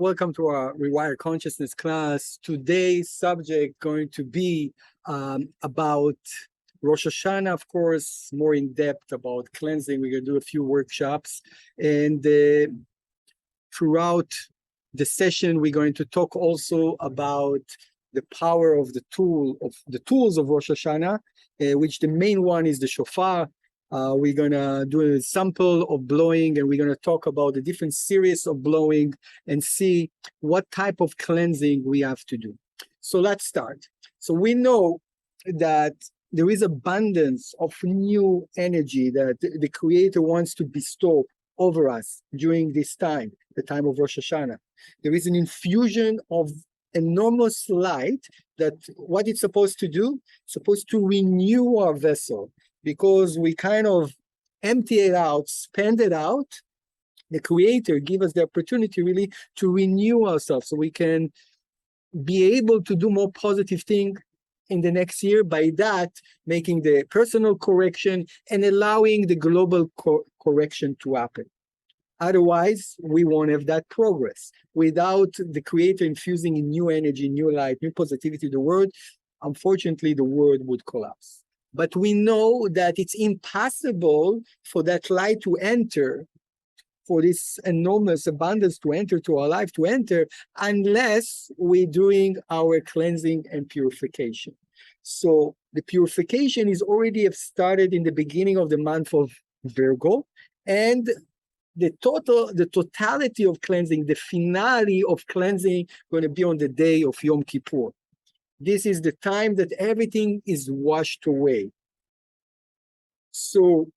Welcome to our Rewire Consciousness class. Today's subject going to be about Rosh Hashanah, of course, more in depth about cleansing. We're going to do a few workshops, and throughout the session, we're going to talk also about the power of the tools of Rosh Hashanah, which the main one is the Shofar. We're going to do a sample of blowing, and we're going to talk about the different series of blowing and see what type of cleansing we have to do. So let's start. So we know that there is abundance of new energy that the Creator wants to bestow over us during this time, the time of Rosh Hashanah. There is an infusion of enormous light that what it's supposed to do, it's supposed to renew our vessel. Because we kind of empty it out, spend it out, the Creator give us the opportunity really to renew ourselves so we can be able to do more positive things in the next year, by that making the personal correction and allowing the global correction to happen. Otherwise, we won't have that progress. Without the Creator infusing in new energy, new light, new positivity to the world, unfortunately, the world would collapse. But we know that it's impossible for that light to enter, for this enormous abundance to enter to our life, to enter, unless we're doing our cleansing and purification. So the purification is already have started in the beginning of the month of Virgo, and the totality of cleansing, the finale of cleansing, going to be on the day of Yom Kippur. This is the time that everything is washed away. So,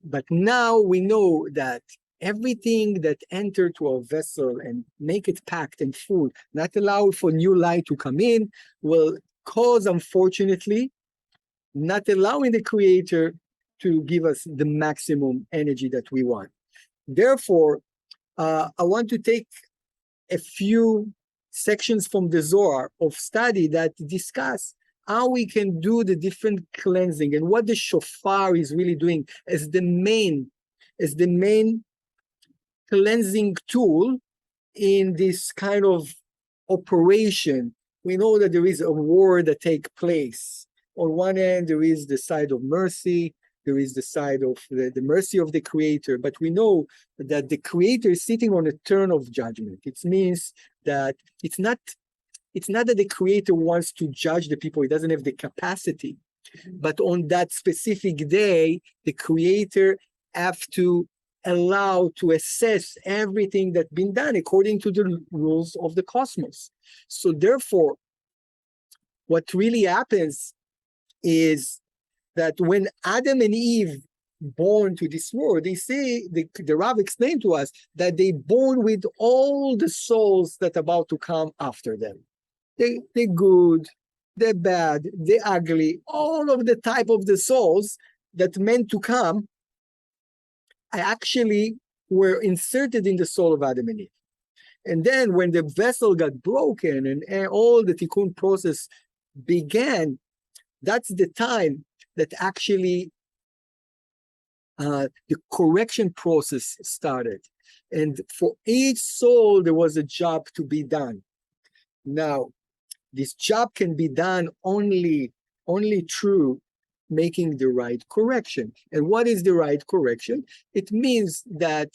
but now we know that everything that entered to our vessel and make it packed and full, not allow for new light to come in, will cause, unfortunately, not allowing the Creator to give us the maximum energy that we want. Therefore, I want to take a few sections from the Zohar of study that discuss how we can do the different cleansing and what the shofar is really doing as the main cleansing tool in this kind of operation. We know that there is a war that takes place. On one end, there is the side of mercy, there is the side of the mercy of the Creator, but we know that the Creator is sitting on a throne of judgment. It means that it's not that the Creator wants to judge the people, he doesn't have the capacity. But on that specific day, the Creator have to allow to assess everything that's been done according to the rules of the cosmos. So therefore, what really happens is that when Adam and Eve born to this world, they say, the Rav explained to us that they born with all the souls that are about to come after them. They're good, they're bad, they're ugly, all of the type of the souls that meant to come actually were inserted in the soul of Adam and Eve. And then when the vessel got broken and all the tikkun process began, that's the time that actually the correction process started. And for each soul, there was a job to be done. Now, this job can be done only through making the right correction. And what is the right correction? It means that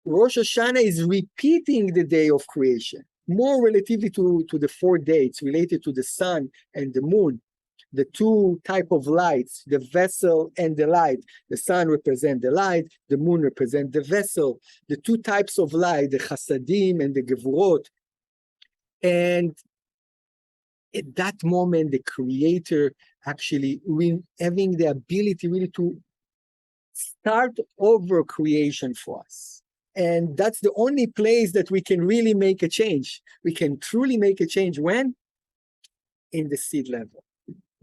Rosh Hashanah is repeating the day of creation, more relatively to the 4 dates related to the sun and the moon. The two type of lights, the vessel and the light. The sun represents the light, the moon represents the vessel. The two types of light, the chasadim and the gevurot. And at that moment, the Creator actually having the ability really to start over creation for us. And that's the only place that we can really make a change. We can truly make a change when? In the seed level.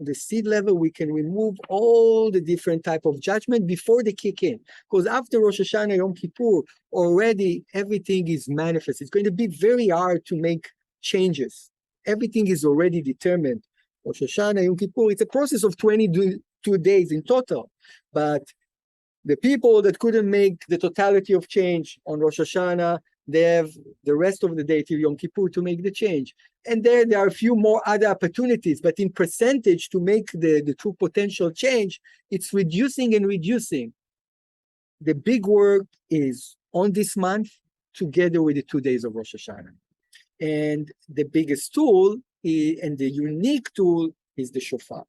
The seed level, we can remove all the different type of judgment before they kick in. Because after Rosh Hashanah, Yom Kippur, already everything is manifest. It's going to be very hard to make changes. Everything is already determined. Rosh Hashanah, Yom Kippur, it's a process of 22 days in total. But the people that couldn't make the totality of change on Rosh Hashanah, They have the rest of the day till Yom Kippur to make the change. And then there are a few more other opportunities, but in percentage to make the true potential change, it's reducing and reducing. The big work is on this month together with the 2 days of Rosh Hashanah. And the biggest tool and the unique tool is the shofar.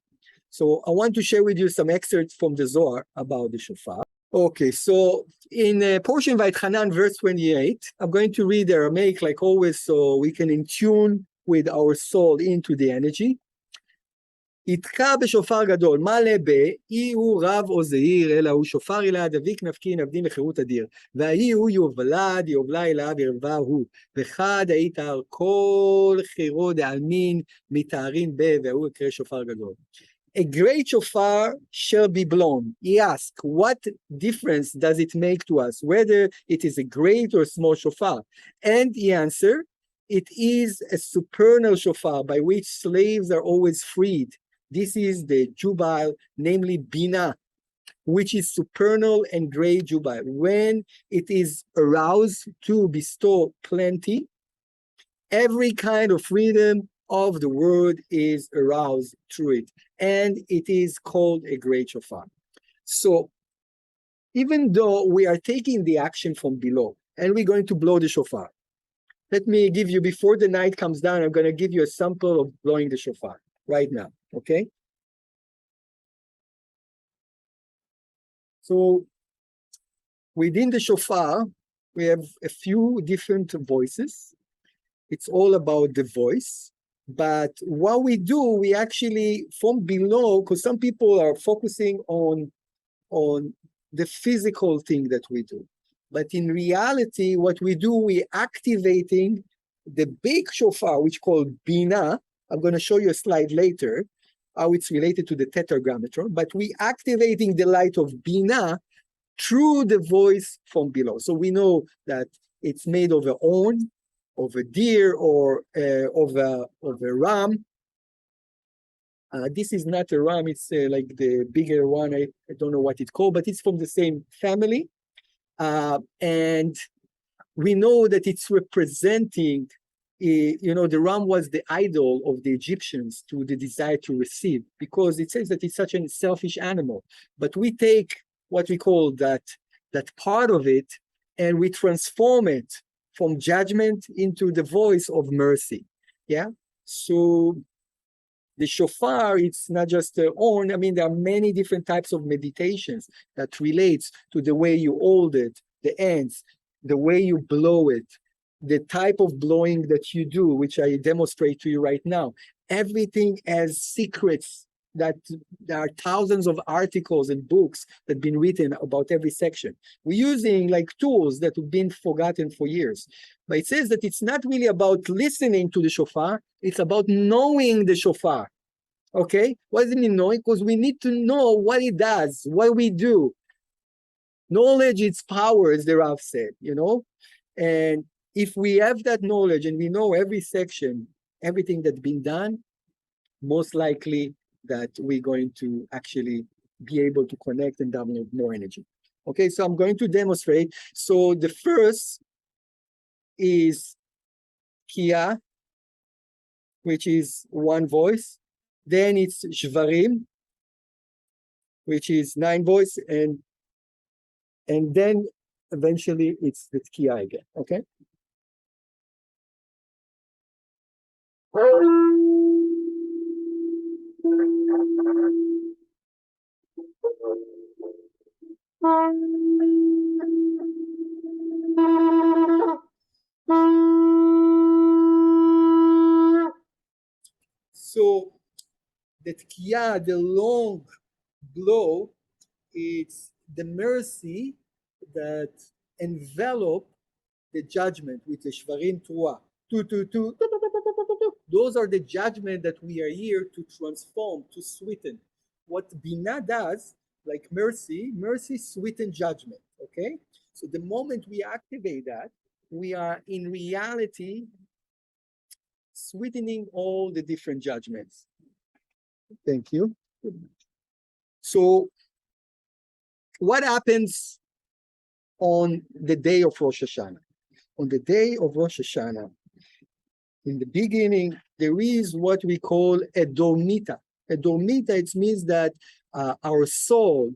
So I want to share with you some excerpts from the Zohar about the shofar. Okay, so in portion Vayetchanan, verse 28, I'm going to read the Aramaic like always, so we can in tune with our soul into the energy. יתקע בשופר גדול, מה לבה, אי הוא רב או זהיר, אלא הוא שופר אלא דביק נפקין עבדים לחירות אדיר, והאי הוא יובלד, יובלה אליו ירבה הוא, וחד היתר כל חירו דעלמין מתארין בה, והוא יקרא שופר גדול. A great shofar shall be blown. He asked, what difference does it make to us, whether it is a great or small shofar? And he answered, it is a supernal shofar by which slaves are always freed. This is the jubile, namely bina, which is supernal and great jubile. When it is aroused to bestow plenty, every kind of freedom of the world is aroused through it, and it is called a great shofar. So even though we are taking the action from below and we're going to blow the shofar, let me give you, before the night comes down, I'm going to give you a sample of blowing the shofar right now, okay? So within the shofar, we have a few different voices. It's all about the voice. But what we do, we actually, from below, because some people are focusing on the physical thing that we do. But in reality, what we do, we're activating the big shofar, which called bina. I'm going to show you a slide later, how it's related to the tetragrammaton. But we're activating the light of bina through the voice from below. So we know that it's made of a horn, of a deer, or of a ram. This is not a ram, it's like the bigger one. I don't know what it's called, but it's from the same family. And we know that it's representing, the ram was the idol of the Egyptians to the desire to receive, because it says that it's such a selfish animal. But we take what we call that part of it, and we transform it from judgment into the voice of mercy. Yeah. So the shofar, it's not just a horn. I mean, there are many different types of meditations that relates to the way you hold it, the ends, the way you blow it, the type of blowing that you do, which I demonstrate to you right now. Everything has secrets that there are thousands of articles and books that have been written about every section. We're using like tools that have been forgotten for years. But it says that it's not really about listening to the shofar, it's about knowing the shofar. Okay? What does it mean knowing? Because we need to know what it does, what we do. Knowledge is power, as the Rav said, And if we have that knowledge and we know every section, everything that's been done, most likely that we're going to actually be able to connect and download more energy. Okay, so I'm going to demonstrate. So the first is Kia, which is one voice. Then it's Shvarim, which is 9 voice, and then eventually it's the Kia again. Okay. So the tkiya, the long blow, it's the mercy that envelop the judgment with the Yoday Truah. Those are the judgment that we are here to transform, to sweeten. What Bina does, like mercy sweeten judgment, okay? So the moment we activate that, we are in reality sweetening all the different judgments. Thank you. So what happens on the day of Rosh Hashanah? on the day of Rosh Hashanah, in the beginning, there is what we call a dormita. A dormita, it means that our soul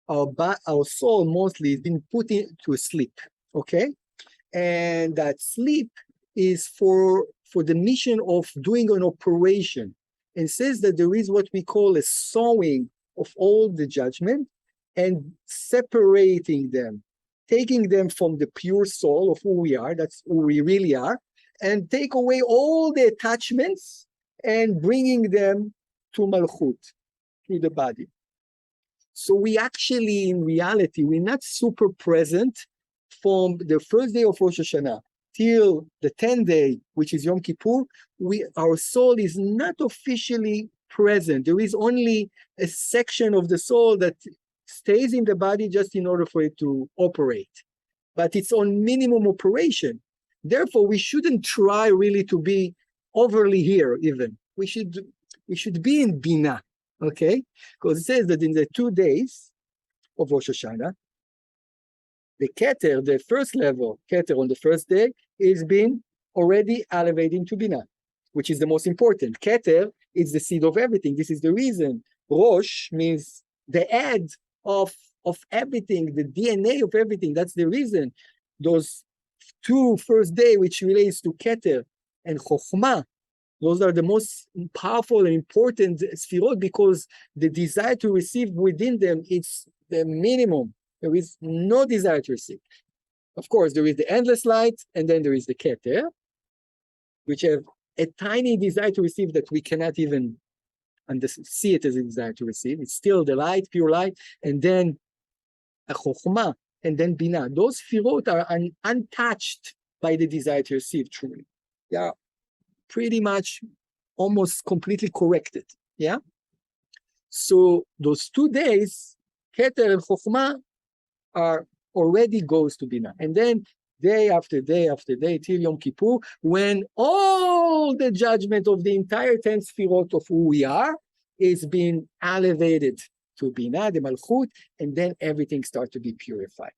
mostly is being put into sleep, okay? And that sleep is for the mission of doing an operation. And says that there is what we call a sowing of all the judgment and separating them, taking them from the pure soul of who we are, that's who we really are, and take away all the attachments and bringing them to Malchut, to the body. So we actually, in reality, we're not super present from the first day of Rosh Hashanah till the 10th day, which is Yom Kippur. Our soul is not officially present. There is only a section of the soul that stays in the body just in order for it to operate. But it's on minimum operation. Therefore, we shouldn't try really to be overly here even. We should be in Bina, okay? Because it says that in the 2 days of Rosh Hashanah, the Keter, the first level, Keter on the first day, is being already elevated to Bina, which is the most important. Keter is the seed of everything. This is the reason. Rosh means the head of everything, the DNA of everything. That's the reason. Those 2 first days, which relates to Keter and Chokhmah, those are the most powerful and important sfirot because the desire to receive within them, it's the minimum. There is no desire to receive. Of course, there is the endless light, and then there is the Keter, which have a tiny desire to receive that we cannot even see it as a desire to receive. It's still the light, pure light, and then a Chokhmah, and then Bina. Those sfirot are untouched by the desire to receive truly. They are pretty much almost completely corrected. Yeah. So those 2 days, Keter and Chokhmah, are already goes to Bina. And then day after day after day till Yom Kippur, when all the judgment of the entire 10 sfirot of who we are is being elevated to Bina, the Malchut, and then everything starts to be purified.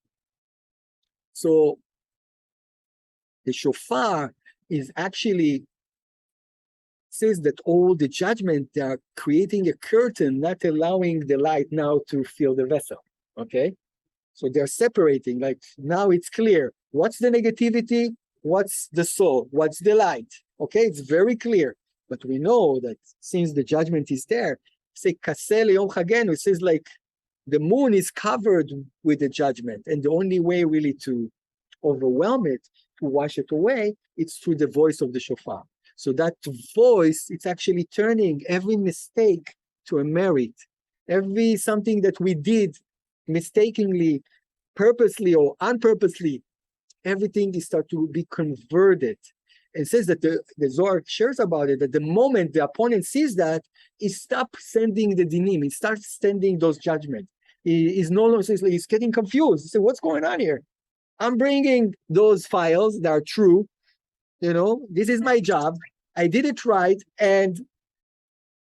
So the shofar is actually says that all the judgment, they are creating a curtain, not allowing the light now to fill the vessel, okay? So they're separating, like now it's clear. What's the negativity? What's the soul? What's the light? Okay, it's very clear. But we know that since the judgment is there, say kaseh leyom chagenu, it says like the moon is covered with the judgment. And the only way really to overwhelm it, to wash it away, it's through the voice of the shofar. So that voice, it's actually turning every mistake to a merit. Every something that we did mistakenly, purposely or unpurposely, everything is start to be converted. It says that the Zohar shares about it, that the moment the opponent sees that, he stops sending the dinim, he starts sending those judgments. He is no longer, he's getting confused. He says, what's going on here? I'm bringing those files that are true, this is my job, I did it right, and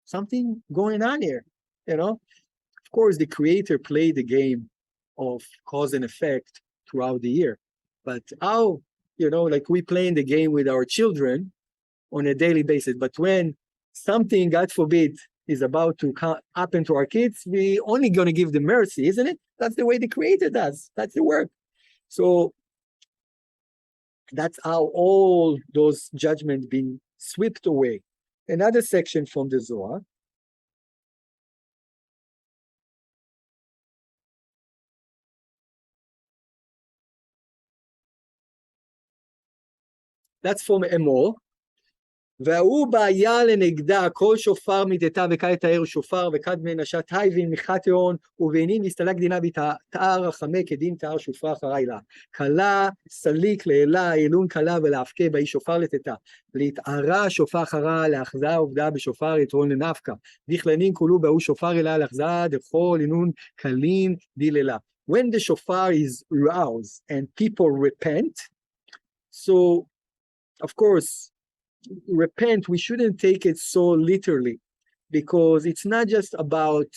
something going on here, Of course, the creator played the game of cause and effect throughout the year. But how, like we play in the game with our children on a daily basis. But when something, God forbid, is about to happen to our kids, we only going to give them mercy, isn't it? That's the way the creator does. That's the work. So that's how all those judgments being swept away. Another section from the Zohar. That's from Emor. והוא בעיה לנגדה, כל שופר מתתה וקל תאר שופר וכד מנשת הייבין מחת יון ובעינין נסתלק דינה בתאר רחמי כדין תאר שופר אחרי לה. כלה סליק לאלה אילון כלה ולהפקה באי שופר לתתה. להתערה שופר אחרה לאחזה עובדה בשופר יתרון לנפקה. דכלנין כולו באו שופר אלה לאחזה דכל אינון כלין דיללה. When the shofar is roused and people repent, so of course, repent, we shouldn't take it so literally, because it's not just about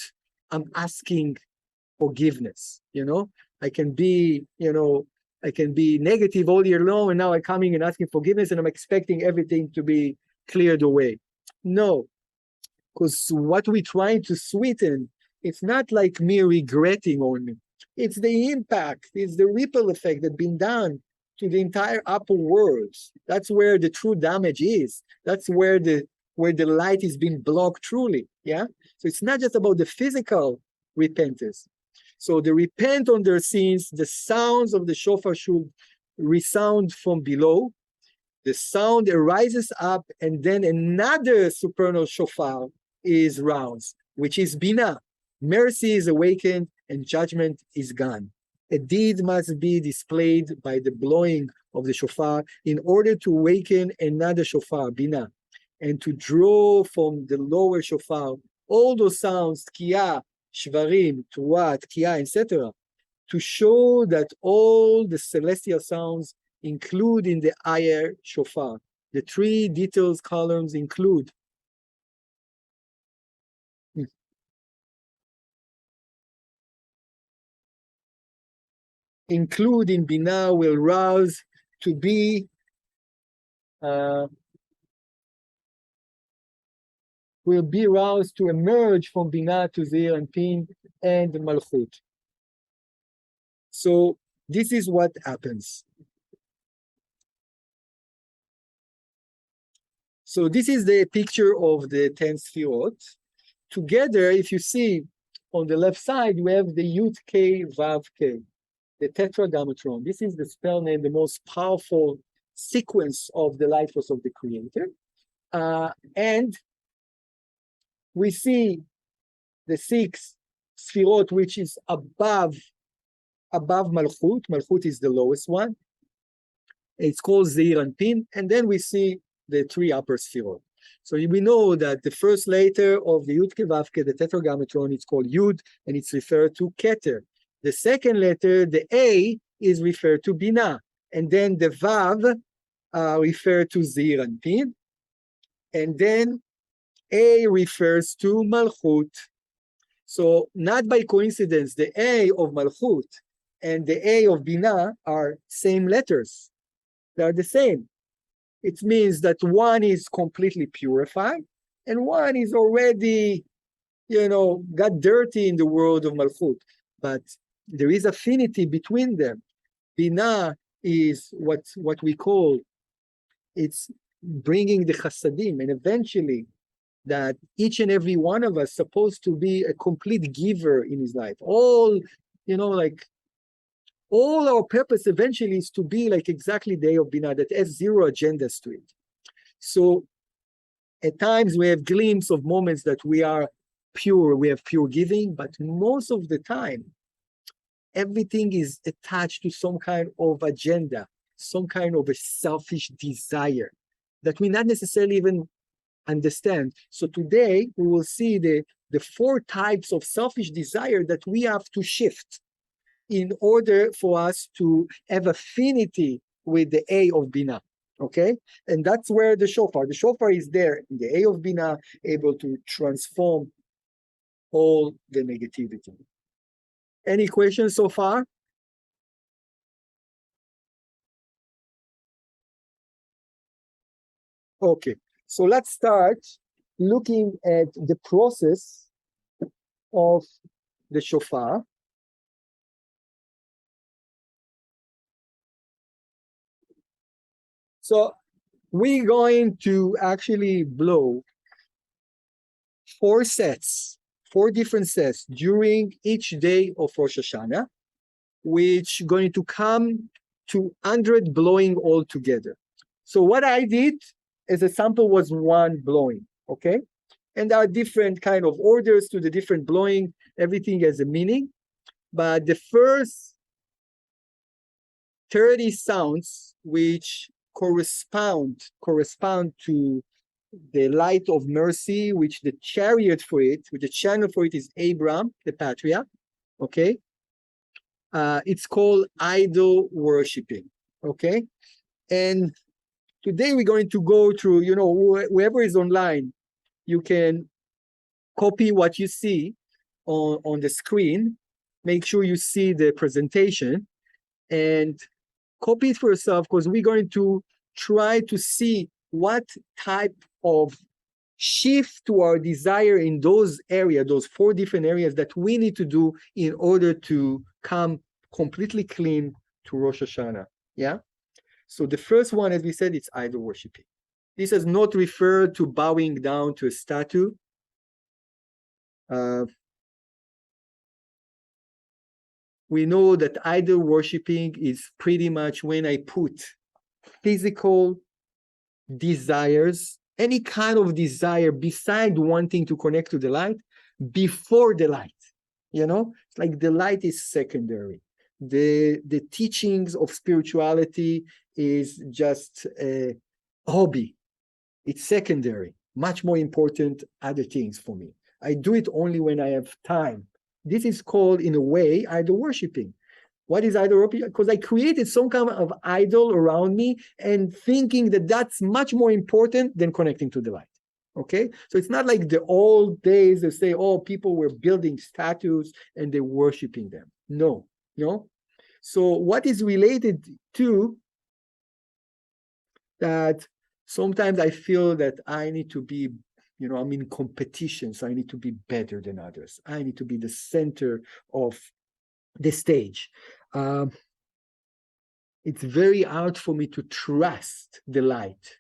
I'm asking forgiveness. I can be, I can be negative all year long, and now I'm coming and asking forgiveness, and I'm expecting everything to be cleared away. No, because what we're trying to sweeten, it's not like me regretting only. It's the impact, it's the ripple effect that's been done to the entire upper world. That's where the true damage is. That's where the light is being blocked truly. Yeah. So it's not just about the physical repentance. So they repent on their sins. The sounds of the shofar should resound from below. The sound arises up, and then another supernal shofar is roused, which is Binah. Mercy is awakened and judgment is gone. A deed must be displayed by the blowing of the shofar in order to awaken another shofar, Binah, and to draw from the lower shofar all those sounds, Tkiah, Shvarim, Truah, Tkiah, etc., to show that all the celestial sounds include in the higher shofar. The three details columns include in Binah will rouse to be will be roused to emerge from Binah to Zeir and Pin and Malchut. So this is what happens. So this is the picture of the 10 Sfirot. Together, if you see on the left side, we have the Yud K Vav K, the Tetragrammaton. This is the spell name, the most powerful sequence of the light force of the Creator. And we see the 6 Sfirot, which is above Malchut. Malchut is the lowest one. It's called Zeir and Pin. And then we see the 3 upper Sfirot. So we know that the first letter of the Yud Kevavke, the Tetragrammaton, it's called Yud, and it's referred to Keter. The second letter, the A, is referred to Binah. And then the Vav referred to Zeir and Pin. And then A refers to Malchut. So not by coincidence, the A of Malchut and the A of Binah are same letters. They are the same. It means that one is completely purified and one is already, got dirty in the world of Malchut. But there is affinity between them. Binah is what we call, it's bringing the chasadim, and eventually that each and every one of us supposed to be a complete giver in his life. All our purpose eventually is to be like exactly the day of Binah that has 0 agendas to it. So at times we have glimpses of moments that we are pure, we have pure giving, but most of the time, everything is attached to some kind of agenda, some kind of a selfish desire that we not necessarily even understand. So today we will see the 4 types of selfish desire that we have to shift in order for us to have affinity with the A of Binah, okay? And that's where the shofar is there in the A of Binah, able to transform all the negativity. Any questions so far? Okay, so let's start looking at the process of the shofar. So we're going to actually blow 4 different sets during each day of Rosh Hashanah, which going to come to 100 blowing all together. So what I did as a sample was 1 blowing, okay? And there are different kind of orders to the different blowing. Everything has a meaning. But the first 30 sounds, which correspond to the light of mercy, which the chariot for it, which the channel for it is Abraham, the patriarch, okay? It's called idol worshiping, okay? And today we're going to go through, whoever is online, you can copy what you see on the screen. Make sure you see the presentation. And copy it for yourself, because we're going to try to see what type of shift to our desire in those areas, those 4 different areas that we need to do in order to come completely clean to Rosh Hashanah. Yeah. So the first one, as we said, it's idol worshiping. This does not refer to bowing down to a statue. We know that idol worshiping is pretty much when I put physical desires, any kind of desire beside wanting to connect to the light, before the light. It's like the light is secondary. The teachings of spirituality is just a hobby. It's secondary. Much more important other things for me. I do it only when I have time. This is called, in a way, idol worshiping. What is idol worshiping? Because I created some kind of idol around me and thinking that that's much more important than connecting to the light. Okay? So it's not like the old days they say, oh, people were building statues and they're worshiping them. No. So what is related to that, sometimes I feel that I need to be, I'm in competition, so I need to be better than others. I need to be the center of the stage. It's very hard for me to trust the light.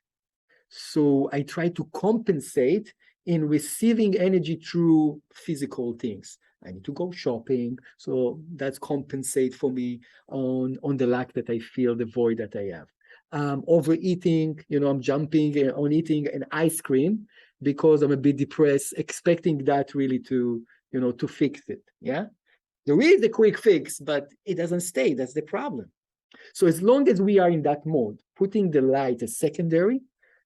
So I try to compensate in receiving energy through physical things. I need to go shopping, so that's compensate for me on the lack that I feel, the void that I have. Overeating, I'm jumping on eating an ice cream because I'm a bit depressed, expecting that really to fix it. Yeah, there is a quick fix, but it doesn't stay. That's the problem. So as long as we are in that mode, putting the light as secondary,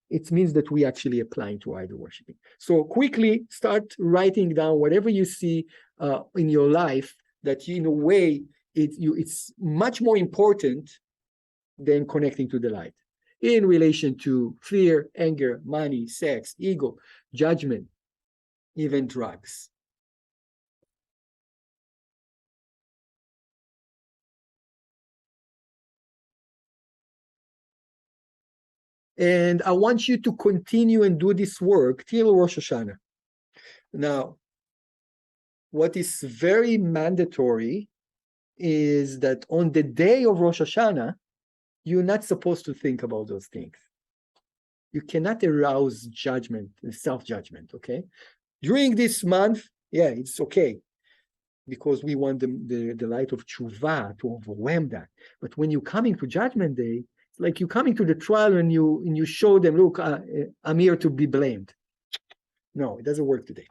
it means that we actually applying to idol worshiping. So quickly start writing down whatever you see in your life that in a way it's much more important than connecting to the light in relation to fear, anger, money, sex, ego, judgment, even drugs. And I want you to continue and do this work till Rosh Hashanah. Now, what is very mandatory is that on the day of Rosh Hashanah, you're not supposed to think about those things. You cannot arouse judgment, self-judgment, okay? During this month, yeah, it's okay, because we want the light of tshuva to overwhelm that. But when you're coming to Judgment Day, it's like you're coming to the trial and you show them, look, I'm here to be blamed. No, it doesn't work today.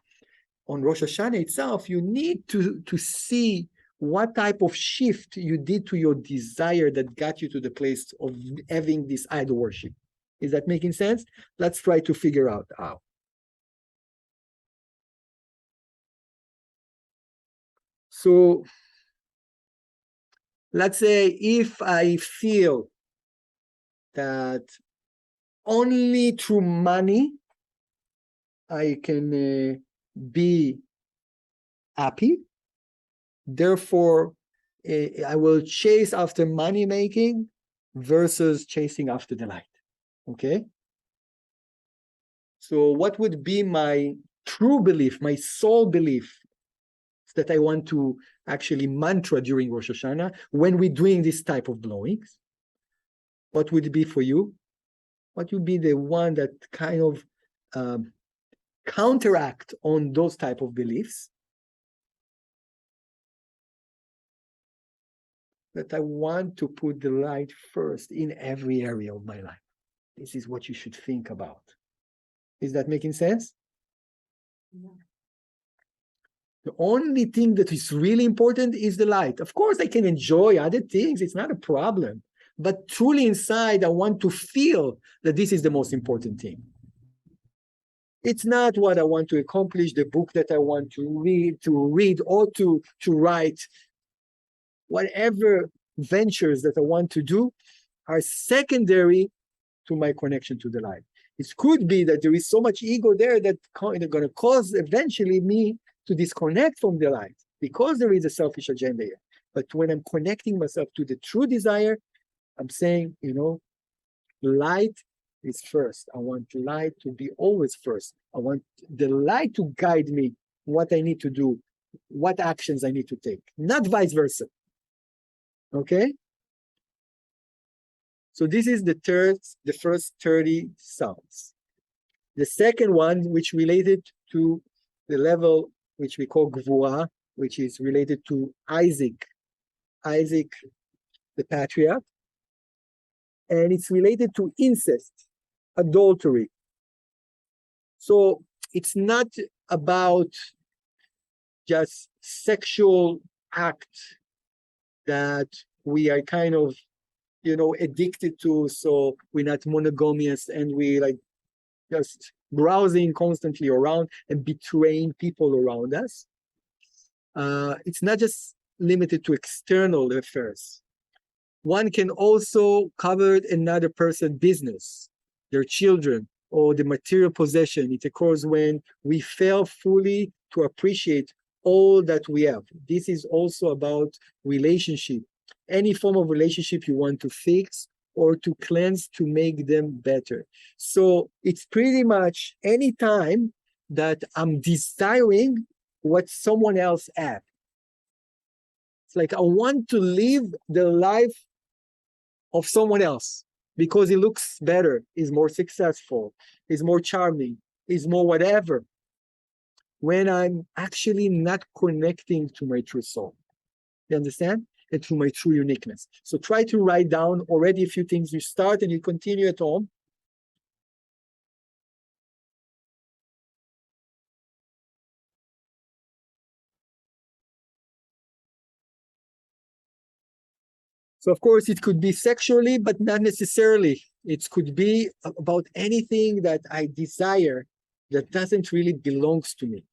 On Rosh Hashanah itself, you need to see what type of shift you did to your desire that got you to the place of having this idol worship. Is that making sense? Let's try to figure out how. So let's say if I feel that only through money I can be happy, therefore I will chase after money making versus chasing after the light. Okay? So what would be my true belief, my soul belief, that I want to actually mantra during Rosh Hashanah when we're doing this type of blowings? What would it be for you? What would be the one that kind of counteract on those type of beliefs? That I want to put the light first in every area of my life. This is what you should think about. Is that making sense? Yeah. The only thing that is really important is the light. Of course, I can enjoy other things. It's not a problem. But truly inside, I want to feel that this is the most important thing. It's not what I want to accomplish, the book that I want to read or to write. Whatever ventures that I want to do are secondary to my connection to the light. It could be that there is so much ego there that they're going to cause eventually me to disconnect from the light because there is a selfish agenda here. But when I'm connecting myself to the true desire, I'm saying, light is first. I want light to be always first. I want the light to guide me what I need to do, what actions I need to take, not vice versa. Okay? So this is the first 30 sounds. The second one, which related to the level which we call Gvura, which is related to Isaac, the patriarch, and it's related to incest, adultery. So it's not about just sexual act that we are kind of, addicted to, so we're not monogamous and we like just browsing constantly around and betraying people around us. It's not just limited to external affairs. One can also cover another person's business, their children, or the material possession. It occurs when we fail fully to appreciate all that we have. This is also about relationship. Any form of relationship you want to fix or to cleanse to make them better. So it's pretty much any time that I'm desiring what someone else has. It's like I want to live the life of someone else because he looks better, is more successful, is more charming, is more whatever, when I'm actually not connecting to my true soul. You understand? And to my true uniqueness. So try to write down already a few things you start and you continue at home. So of course it could be sexually, but not necessarily. It could be about anything that I desire that doesn't really belongs to me.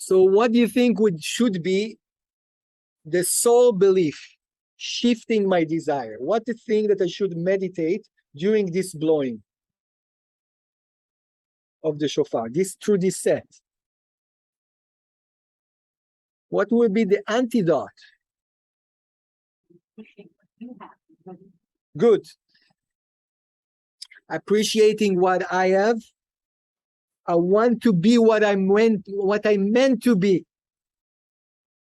So what do you think should be the sole belief shifting my desire? What the thing that I should meditate during this blowing of the shofar, through this set? What will be the antidote? Good. Appreciating what I have. I want to be what I meant to be.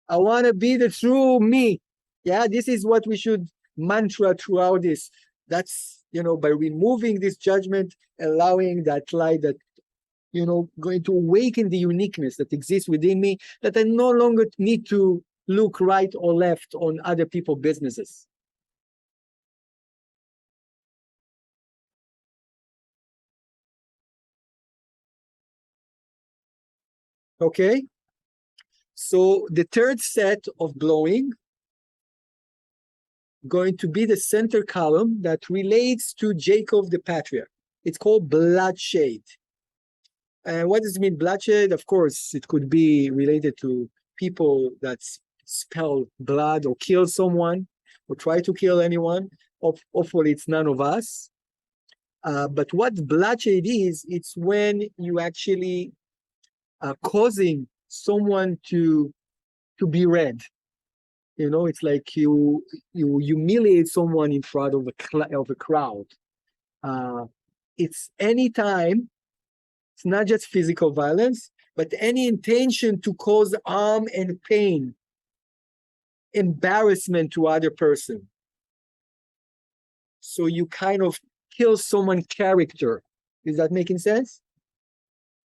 I want to be the true me. Yeah, this is what we should mantra throughout this. That's, by removing this judgment, allowing that light that, going to awaken the uniqueness that exists within me, that I no longer need to look right or left on other people's businesses. Okay? So the third set of blowing going to be the center column that relates to Jacob the patriarch. It's called bloodshed. And what does it mean, bloodshed? Of course, it could be related to people that spill blood or kill someone or try to kill anyone. Hopefully, it's none of us. But what bloodshed is, it's when you actually are causing someone to be red. It's like you humiliate someone in front of a crowd. It's any time. It's not just physical violence, but any intention to cause harm and pain, embarrassment to other person. So you kind of kill someone's character. Is that making sense?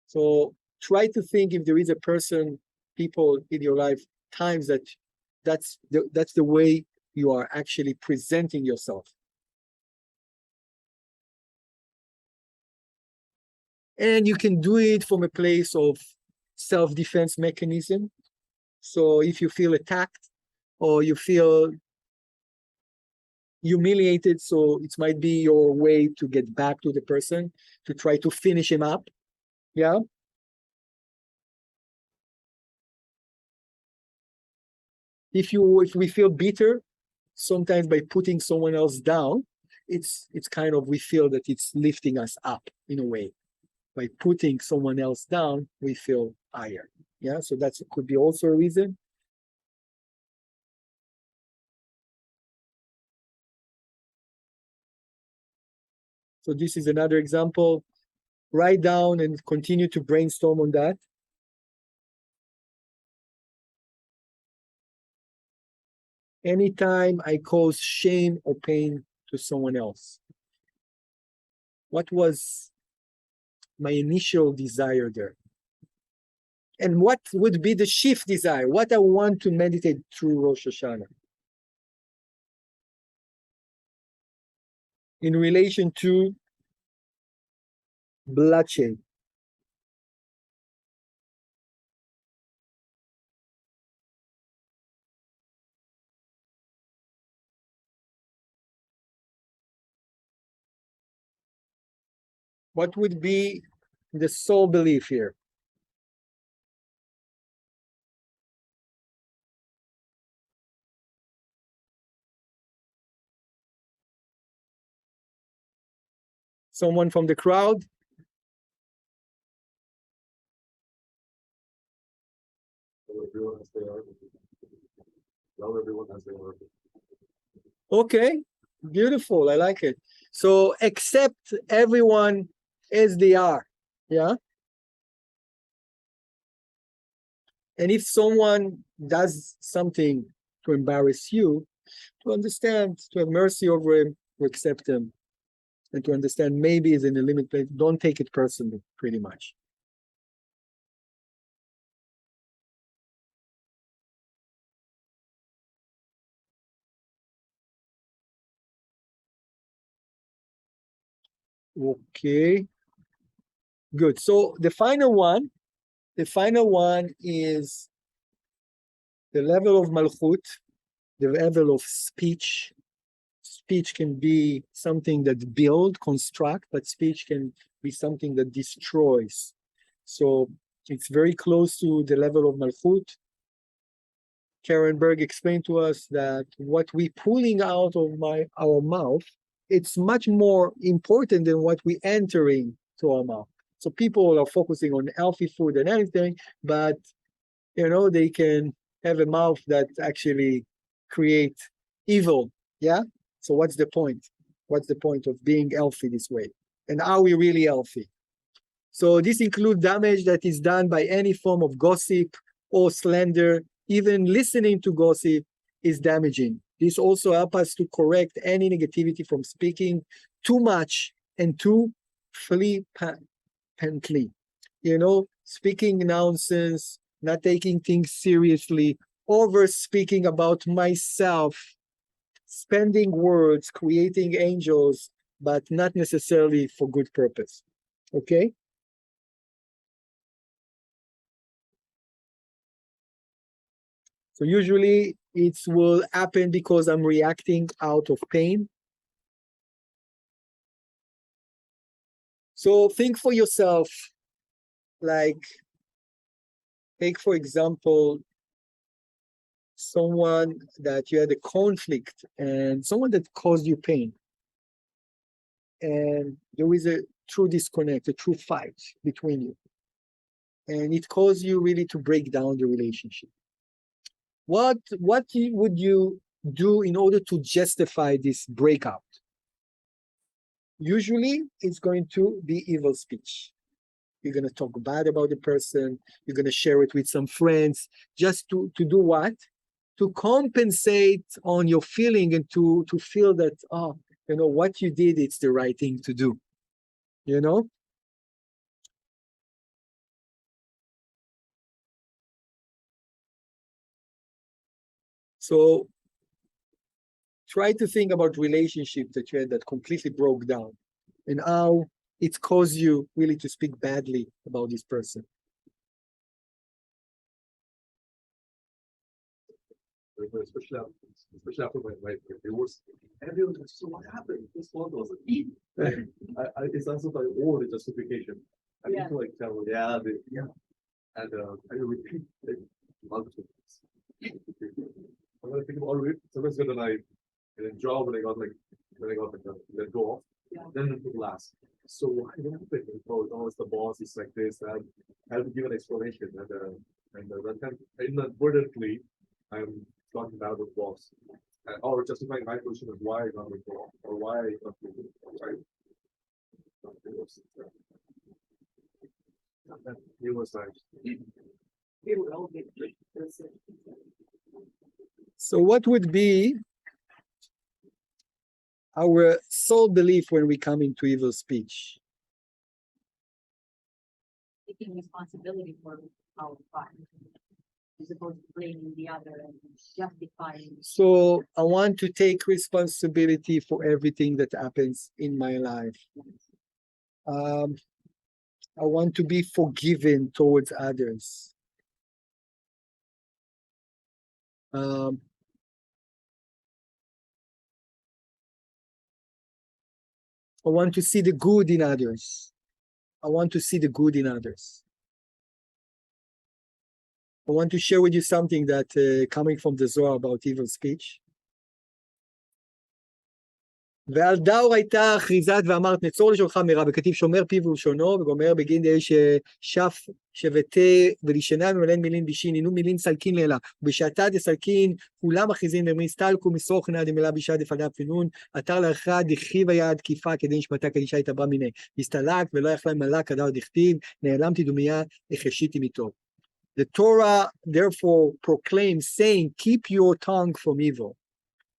So try to think if there is a person, people in your life, times that's the way you are actually presenting yourself. And you can do it from a place of self-defense mechanism. So if you feel attacked or you feel humiliated, so it might be your way to get back to the person, to try to finish him up. Yeah. If we feel bitter, sometimes by putting someone else down, it's kind of, we feel that it's lifting us up in a way. By putting someone else down, we feel higher. Yeah, so that could be also a reason. So this is another example. Write down and continue to brainstorm on that. Anytime I cause shame or pain to someone else, what was my initial desire there? And what would be the shift desire? What I want to meditate through Rosh Hashanah in relation to bloodshed. What would be the soul belief here? Someone from the crowd? Okay, beautiful. I like it. So accept everyone as they are. Yeah. And if someone does something to embarrass you, to understand, to have mercy over him, to accept him, and to understand maybe he's in a limit place. Don't take it personally, pretty much. Okay, good. So the final one is the level of malchut, the level of speech. Speech can be something that builds, construct, but speech can be something that destroys. So it's very close to the level of malchut. Karen Berg explained to us that what we pulling out of our mouth, it's much more important than what we entering to our mouth. So people are focusing on healthy food and anything, but they can have a mouth that actually create evil. Yeah. So what's the point? What's the point of being healthy this way? And are we really healthy? So this includes damage that is done by any form of gossip or slander. Even listening to gossip is damaging. This also helps us to correct any negativity from speaking too much and too flippantly. Speaking nonsense, not taking things seriously, over speaking about myself, spending words, creating angels, but not necessarily for good purpose. Okay? So usually it will happen because I'm reacting out of pain. So think for yourself, like, take for example, someone that you had a conflict and someone that caused you pain. And there is a true disconnect, a true fight between you. And it caused you really to break down the relationship. What would you do in order to justify this breakout? Usually it's going to be evil speech. You're going to talk bad about the person. You're going to share it with some friends just to do what? To compensate on your feeling and to feel that, what you did, it's the right thing to do. So try to think about relationships that you had that completely broke down and how it caused you really to speak badly about this person. especially after my divorce. Everyone was so, what happened? This one was it's also like all the justification. I need to like tell, and I repeat it multiple times. I'm gonna think about it. Sometimes when I in a job when I got let go off, then it would last. So why don't I think, oh, it's the boss, it's like this, and I have to give an explanation, and that time inadvertently I'm talking about the boss, or justifying my position of why I got let go off, or why I got let go off, right? It was like So what would be our sole belief when we come into evil speech? Taking responsibility for our part, as opposed to blaming the other and justifying. So I want to take responsibility for everything that happens in my life. I want to be forgiven towards others. I want to see the good in others. I want to see the good in others. I want to share with you something that coming from the Zohar about evil speech. ועל דאור הייתה אכריזת ואמרת נצור לשונך מרע, וכתיב שומר פיו ולשונו, וגומר בגין די ששף שבתה ולישנה ממלן מילין בישין, הנו מילין סלקין לאלה, ובשעתה דסלקין כולם אחיזין מרמין סטלקו מסרוך נא דמלה בישה דפניו פינון, אתר לאחרא דכיב היד תקיפה כדין שפתה כדישה התעברה מיני, הסתלק ולא יכלה מלא כדר דכתיב, נעלמתי דומיה החשיתי מיתו. The Torah therefore proclaims saying, keep your tongue from evil.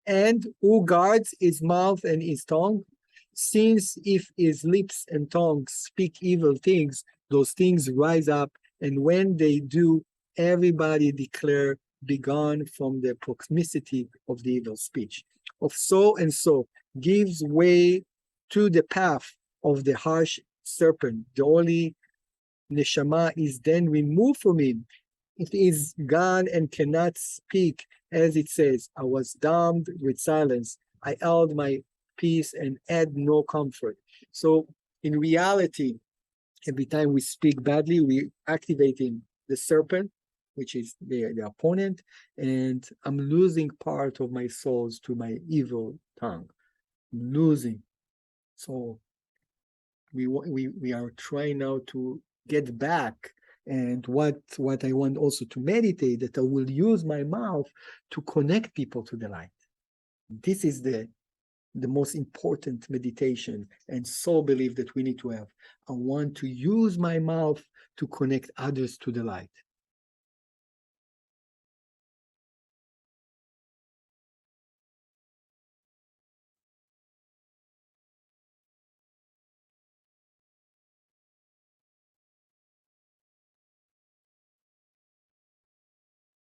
And who guards his mouth and his tongue? Since if his lips and tongue speak evil things, those things rise up, and when they do, everybody declare, begone from the proximity of the evil speech. Of so and so gives way to the path of the harsh serpent. The holy neshama is then removed from him. It is gone and cannot speak. As it says, I was dumb with silence. I held my peace and had no comfort. So in reality, every time we speak badly, we're activating the serpent, which is the opponent, and I'm losing part of my souls to my evil tongue. I'm losing. So we are trying now to get back. And what I want also to meditate, that I will use my mouth to connect people to the light. This is the most important meditation and soul belief that we need to have. I want to use my mouth to connect others to the light.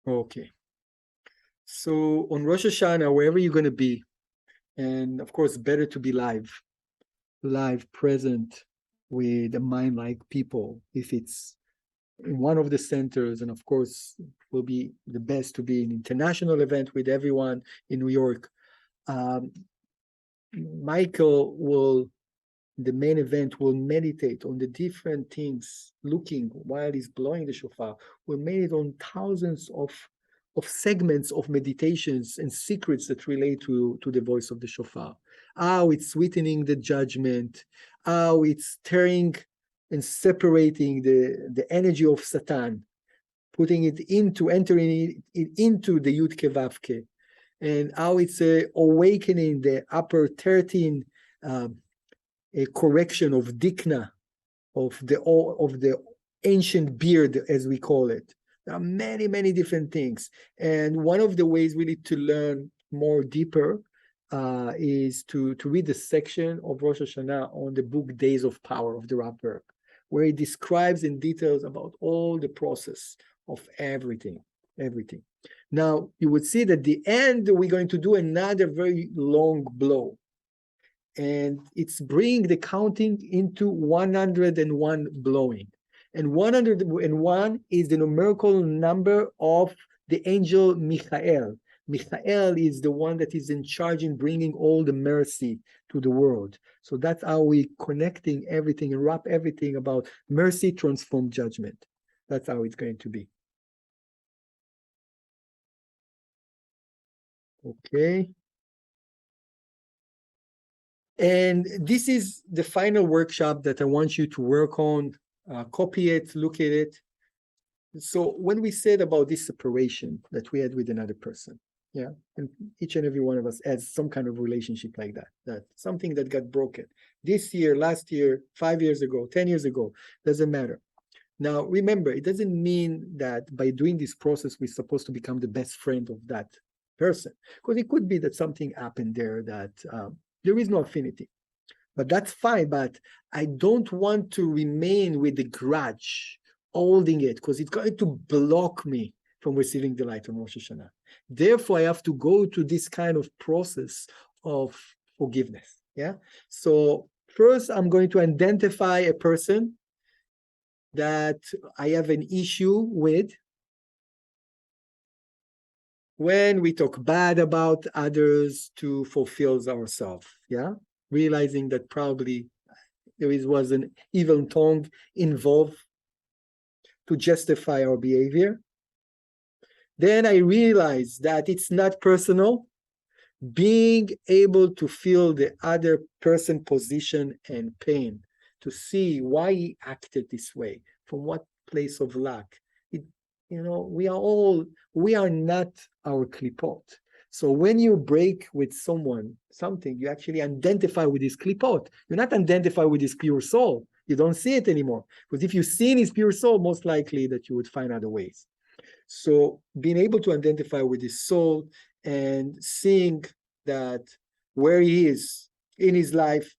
Okay. So on Rosh Hashanah, wherever you're going to be, and of course, better to be live, present with a mind like people. If it's in one of the centers, and of course, will be the best to be an international event with everyone in New York. Michael will, the main event, will meditate on the different things, looking while he's blowing the shofar. We'll meditate on thousands of segments of meditations and secrets that relate to the voice of the shofar. How it's sweetening the judgment, how it's tearing and separating the energy of Satan, putting it into, entering it into the Yud Ke Vav Ke, and how it's awakening the upper 13 a correction of dikna, of the ancient beard, as we call it. There are many, many different things. And one of the ways really to learn more deeper is to read the section of Rosh Hashanah on the book Days of Power of the Rav Berg, where he describes in details about all the process of everything. Now, you would see that at the end, we're going to do another very long blow. And it's bringing the counting into 101 blowing. And 101 is the numerical number of the angel Michael. Michael is the one that is in charge in bringing all the mercy to the world. So that's how we connecting everything and wrap everything about mercy transform judgment. That's how it's going to be. Okay. And this is the final workshop that I want you to work on, copy it, look at it. So when we said about this separation that we had with another person, yeah, and each and every one of us has some kind of relationship like that, that something that got broken this year, last year, 5 years ago, 10 years ago, doesn't matter. Now, remember, it doesn't mean that by doing this process, we're supposed to become the best friend of that person, because it could be that something happened there that there is no affinity. But that's fine, but I don't want to remain with the grudge, holding it, because it's going to block me from receiving the light on Rosh Hashanah. Therefore, I have to go to this kind of process of forgiveness. Yeah. So first, I'm going to identify a person that I have an issue with. When we talk bad about others to fulfill ourselves, yeah, realizing that probably was an evil tongue involved to justify our behavior. Then I realized that it's not personal. Being able to feel the other person's position and pain, to see why he acted this way, from what place of lack. We are not our klipot. So when you break with someone, something, you actually identify with his klipot. You're not identify with his pure soul. You don't see it anymore. Because if you see in his pure soul, most likely that you would find other ways. So being able to identify with his soul and seeing that where he is in his life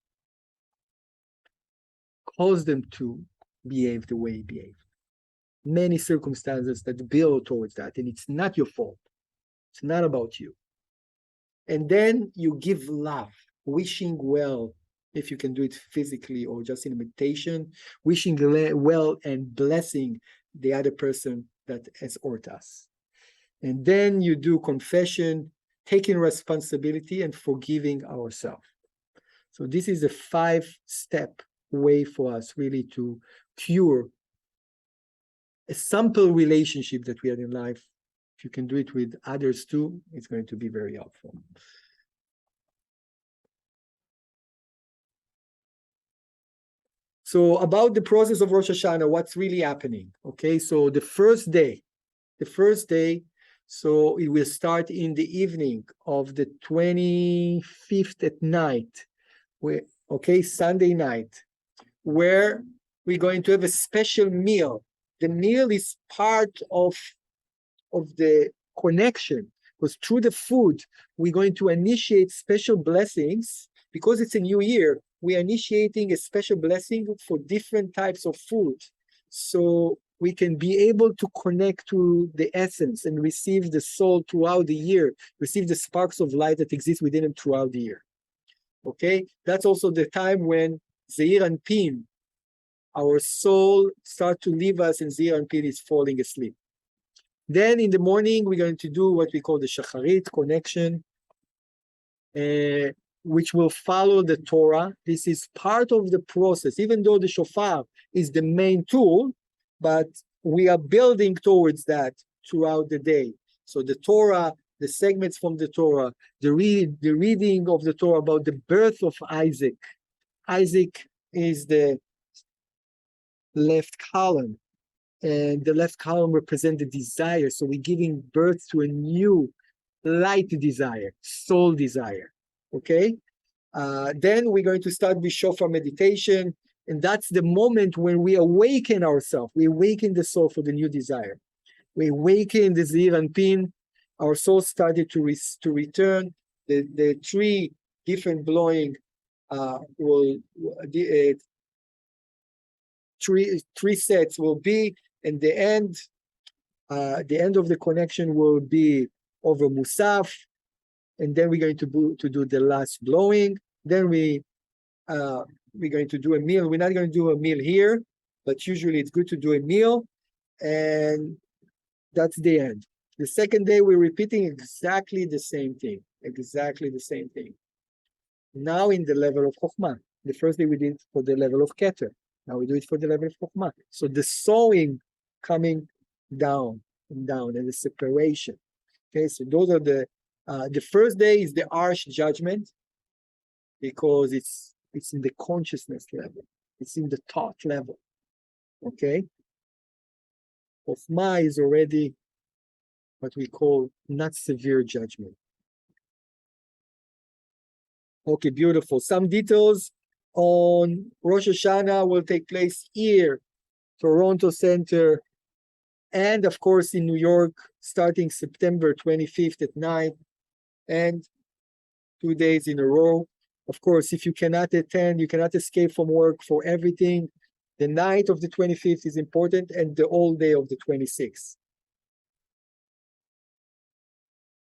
caused them to behave the way he behaved. Many circumstances that build towards that, and it's not your fault. It's not about you. And then you give love, wishing well, if you can do it physically or just in meditation, wishing well and blessing the other person that has hurt us. And then you do confession, taking responsibility and forgiving ourselves. So this is a 5-step way for us really to cure a sample relationship that we had in life. If you can do it with others too, it's going to be very helpful. So about the process of Rosh Hashanah, what's really happening? Okay, so the first day, so it will start in the evening of the 25th at night, Sunday night, where we're going to have a special meal. The meal is part of the connection, because through the food, we're going to initiate special blessings. Because it's a new year, we're initiating a special blessing for different types of food. So we can be able to connect to the essence and receive the soul throughout the year, receive the sparks of light that exist within him throughout the year. Okay, that's also the time when Zeir and Pin, our soul, start to leave us, and Zeir and Pin is falling asleep. Then in the morning, we're going to do what we call the Shacharit connection, which will follow the Torah. This is part of the process, even though the shofar is the main tool, but we are building towards that throughout the day. So the Torah, the segments from the Torah, the reading of the Torah about the birth of Isaac. Isaac is the left column, and the left column represents the desire. So we're giving birth to a new light desire, soul desire. Okay? Then we're going to start with Shofar meditation, and that's the moment when we awaken ourselves. We awaken the soul for the new desire. We awaken the Zeir and Pin. Our soul started to return. The 3 different blowing three sets will be, and the end of the connection will be over Musaf, and then we're going to do the last blowing. Then we're going to do a meal. We're not going to do a meal here, but usually it's good to do a meal, and that's the end. The second day, we're repeating exactly the same thing. Exactly the same thing. Now in the level of Chokhmah. The first day we did it for the level of Keter. Now we do it for the level of Chokhmah. So the sowing coming down and down, and the separation. Okay, so those are the first day is the harsh judgment, because it's in the consciousness level. It's in the thought level. Okay? Chokhmah is already what we call not severe judgment. Okay, beautiful. Some details on Rosh Hashanah will take place here, Toronto Center, and of course in New York, starting September 25th at night, and 2 days in a row. Of course, if you cannot attend, you cannot escape from work for everything. The night of the 25th is important, and the whole day of the 26th.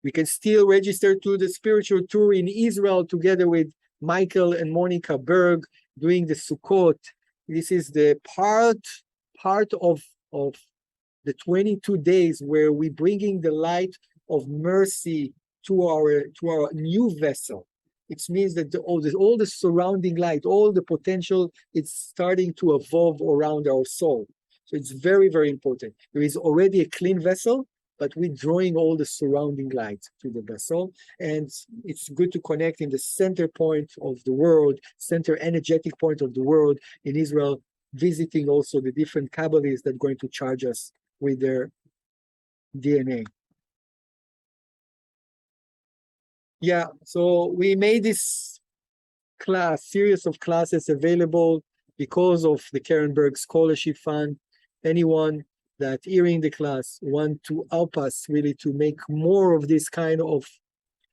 We can still register to the spiritual tour in Israel together with Michael and Monica Berg doing the Sukkot. This is the part of the 22 days where we're bringing the light of mercy to our new vessel. It means that all the surrounding light, all the potential, it's starting to evolve around our soul. So it's very, very important. There is already a clean vessel, but we're drawing all the surrounding light to the vessel. And it's good to connect in the center point of the world, center energetic point of the world in Israel, visiting also the different Kabbalists that are going to charge us with their DNA. Yeah, so we made this series of classes available because of the Karen Berg Scholarship Fund. Anyone that hearing the class want to help us really to make more of this kind of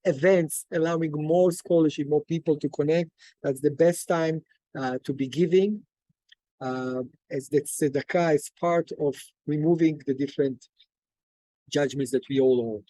events, allowing more scholarship, more people to connect, that's the best time to be giving, as the tzedakah is part of removing the different judgments that we all hold.